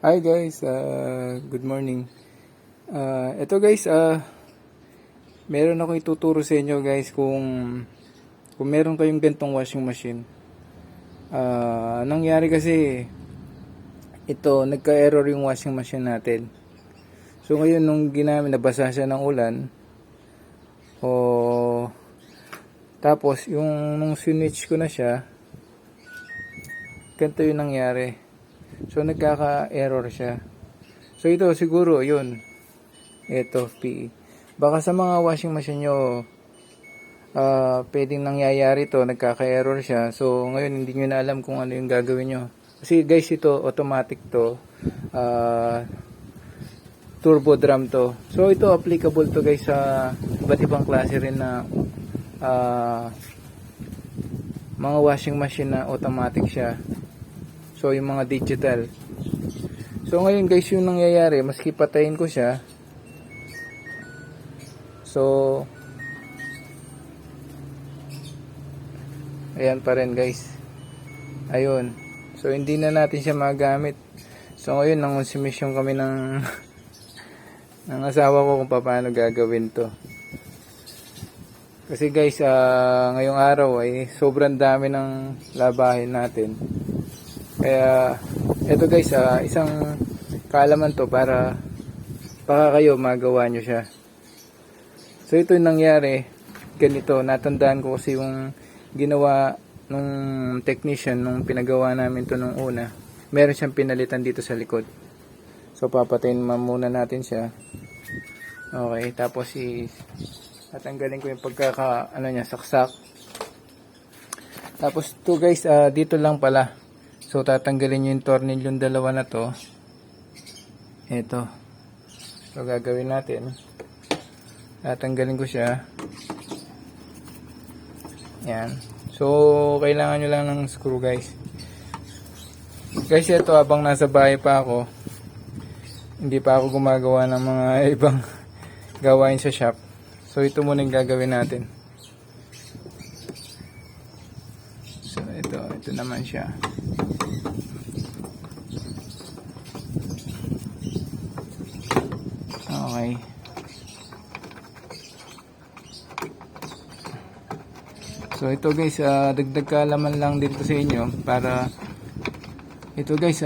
Hi guys, good morning. Ito guys, meron ako ituturo sa inyo guys kung meron kayong gantong washing machine. Nangyari kasi ito, nagka-error yung washing machine natin. So ngayon nung ginamit, nabasa siya ng ulan. Tapos nung switch ko na siya, ganito yung nangyari. So nagkaka-error siya. So ito siguro yun. Ito PE. Baka sa mga washing machine nyo pwedeng nangyayari to, nagkaka-error siya. So ngayon hindi nyo na alam kung ano yung gagawin nyo. Kasi guys ito automatic to. Turbo drum to. So ito applicable to guys sa iba't ibang klase rin na mga washing machine na automatic siya. So yung mga digital. So ngayon guys yung nangyayari, maski patayin ko siya. So ayan pa rin guys. Ayun. So hindi na natin siya magamit. So ngayon nangonsumisyon kami ng ng asawa ko kung paano gagawin to. Kasi guys, ngayong araw ay sobrang dami ng labahin natin. Kaya eto guys, isang kaalaman to para baka kayo magawa nyo siya. So ito yung nangyari, ganito, natandaan ko kasi yung ginawa nung technician nung pinagawa namin to nung una. Meron siyang pinalitan dito sa likod. So papatayin muna natin siya. Okay, tapos tatanggalin ko yung saksak. Tapos to guys, dito lang pala. So tatanggalin nyo yung tornilyong dalawa na to. Ito. So gagawin natin, tatanggalin ko siya. Yan. So kailangan nyo lang ng screw guys. Guys ito, habang nasa bahay pa ako, hindi pa ako gumagawa ng mga ibang gawain sa shop. So ito muna yung gagawin natin. So ito naman siya. Okay. So ito guys, dagdag kaalaman lang dito sa inyo para ito guys,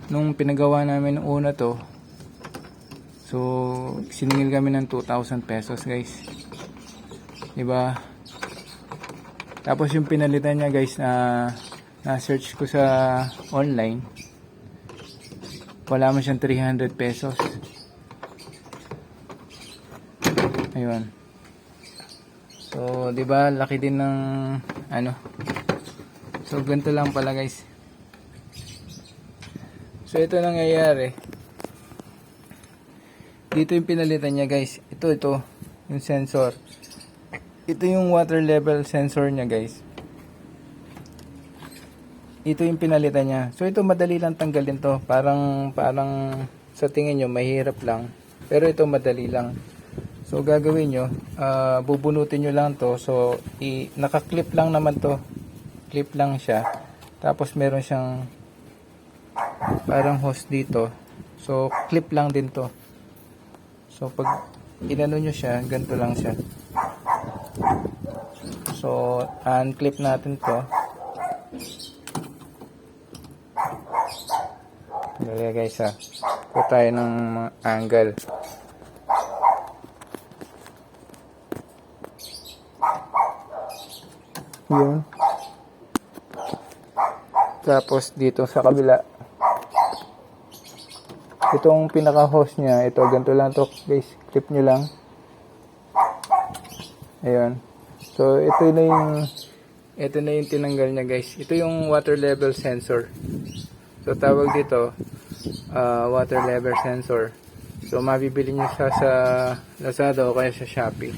nung pinagawa namin nung una to, so siningil kami ng 2,000 pesos guys. Diba? Tapos yung pinalitan niya guys, na search ko sa online, wala man siyang 300 pesos. Ayun. So, 'di ba, laki din ng So, ganito lang pala, guys. So, ito nangyayari. Dito yung pinalitan niya, guys. Ito yung sensor. Ito yung water level sensor niya, guys. Ito yung pinalitan niya. So, ito madali lang tanggalin to. Parang sa tingin nyo mahirap lang. Pero ito madali lang. So gagawin nyo, bubunutin nyo lang to. So naka-clip lang naman to. Clip lang siya. Tapos meron siyang parang hose dito. So clip lang din to. So pag inano nyo siya, ganito lang siya. So unclip natin to. Dali guys ha. Kuha tayo ng angle. Yun. Tapos dito sa kabila, itong pinaka hose nya, ito ganito lang to guys, clip nyo lang. Ayun. So ito na yung tinanggal nya guys. Ito yung water level sensor. So tawag dito water level sensor. So mabibili nyo siya sa Lazada o kaya sa Shopee.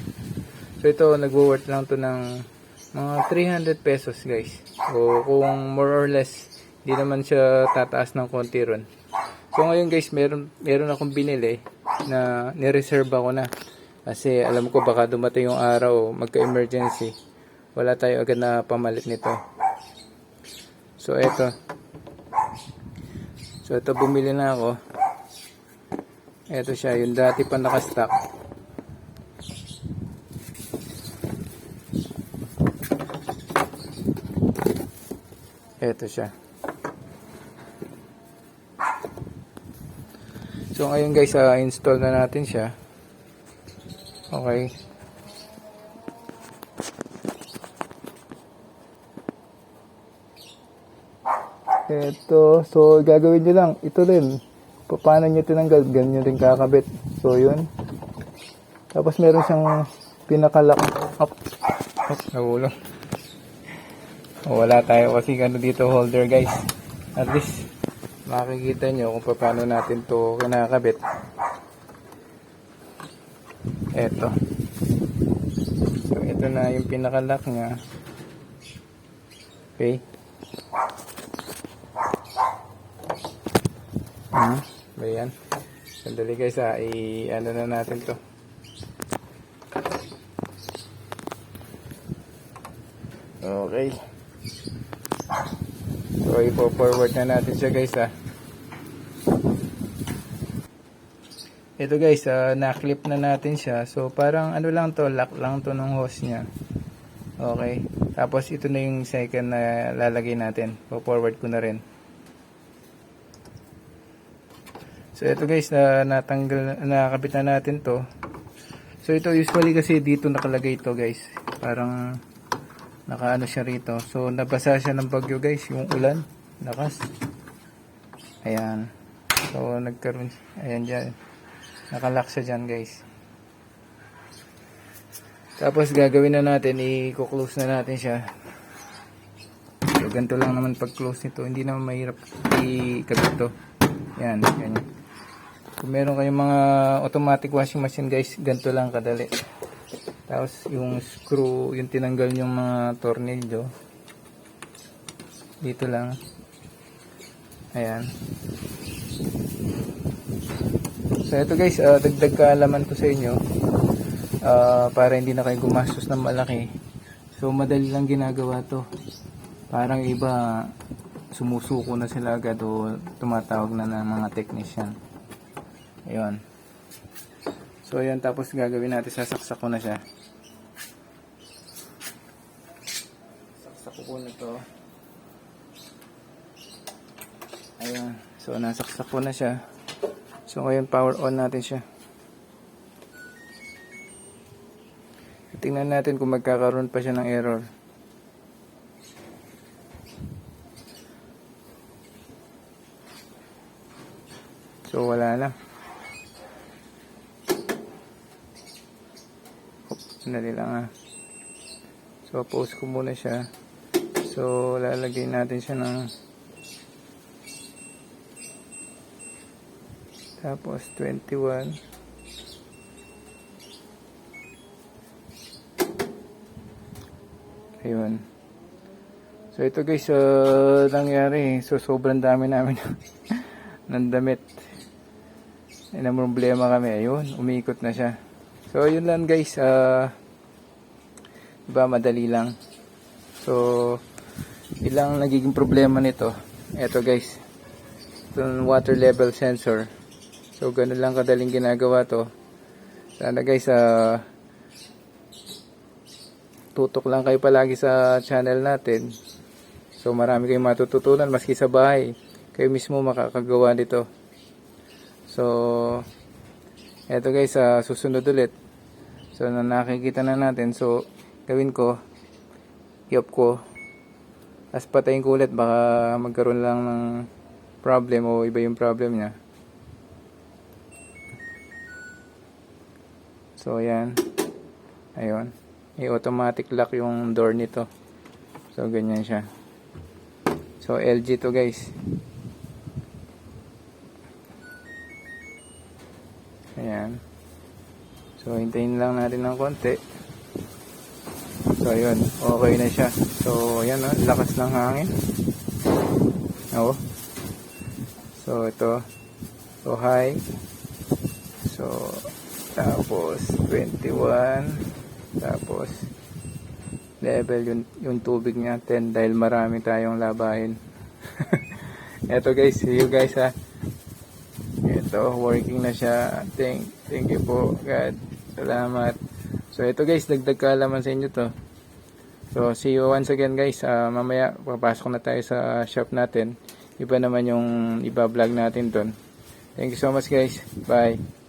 So ito nagwo-worth lang to ng mga 300 pesos guys. So kung more or less, di naman siya tataas ng konti ron. So ngayon guys, meron akong binili na ni-reserve ako na. Kasi alam ko baka dumating yung araw, magka-emergency. Wala tayo agad na pamalit nito. So eto. So ito, bumili na ako. Ito siya, yung dati pa nakastock. Ito siya. So ngayon guys, install na natin siya. Okay. Ito, so gagawin nyo lang, ito rin. Paano nyo tinanggal, ganyan rin kakabit. So yun. Tapos meron siyang pinakalock. Up. Nahulog. Wala tayo kasi ano dito holder guys. At least makikita nyo kung paano natin to kinakabit. Eto. So ito na yung pinakalock niya. Okay. Ayan. Sandali guys, i-ano na natin to. Okay. So i-forward na natin siya guys Ito guys, na-clip na natin siya. So parang ano lang to, lock lang to ng hose niya. Okay. Tapos ito na yung second na lalagay natin. Forward ko na rin. So ito guys, nakabit na natin to. So ito usually kasi dito nakalagay to guys. Parang nakaano siya rito. So nabasa siya ng bagyo guys, yung ulan, lakas. Ayan. So nagkaroon, ayan dyan. Nakalock siya dyan guys. Tapos gagawin na natin, i-close na natin siya. So ganito lang naman pag close nito. Hindi naman mahirap i-kabit to. Yan, ganyan. Kung meron kayong mga automatic washing machine guys, ganito lang kadali. Tapos yung screw, yung tinanggal yung mga tornilyo. Dito lang. Ayan. So ito guys, dagdag kaalaman ko sa inyo. Para hindi na kayo gumastos ng malaki. So madali lang ginagawa to. Parang iba sumusuko na sila agad o tumatawag na ng mga technician. Ayun. So ayan, tapos gagawin natin, sasaksak ko na siya. Saksak ko na to. Ayun. So nasaksak ko na siya. So ngayon power on natin siya. Tingnan natin kung magkakaroon pa siya ng error. So wala na. Sandali lang So pause ko muna siya. So lalagay natin siya ng tapos 21. Ayun. So ito guys, nangyari. So sobrang dami namin ng damit. May problema kami. Ayun, umiikot na siya. So yun lang guys, diba madali lang. So ilang nagiging problema nito. Eto guys, itong water level sensor. So ganun lang kadaling ginagawa to. Sana guys, tutok lang kayo palagi sa channel natin. So marami kayong matututunan maski sa bahay. Kayo mismo makakagawa nito. So eto guys, susunod ulit. So nakikita na natin. So gawin ko, i-off ko. As patayin ko ulit, baka magkaroon lang ng problem o iba yung problem niya. So ayan. Ayun. I-automatic lock yung door nito. So ganyan siya. So LG to guys. Ayan. So hintayin lang natin ng konti. So ayun, okay na siya. So ayan, lakas ng hangin. Oh. So ito. So high. So tapos 21. Tapos level yung tubig niya 10 dahil marami tayong labahin. Eto guys, see you guys ha. Ito, working na siya. Thank you po, God. Salamat. So, ito guys, dagdag kaalaman sa inyo to. So, see you once again guys. Mamaya, papasok na tayo sa shop natin. Iba naman yung iba vlog natin doon. Thank you so much guys. Bye.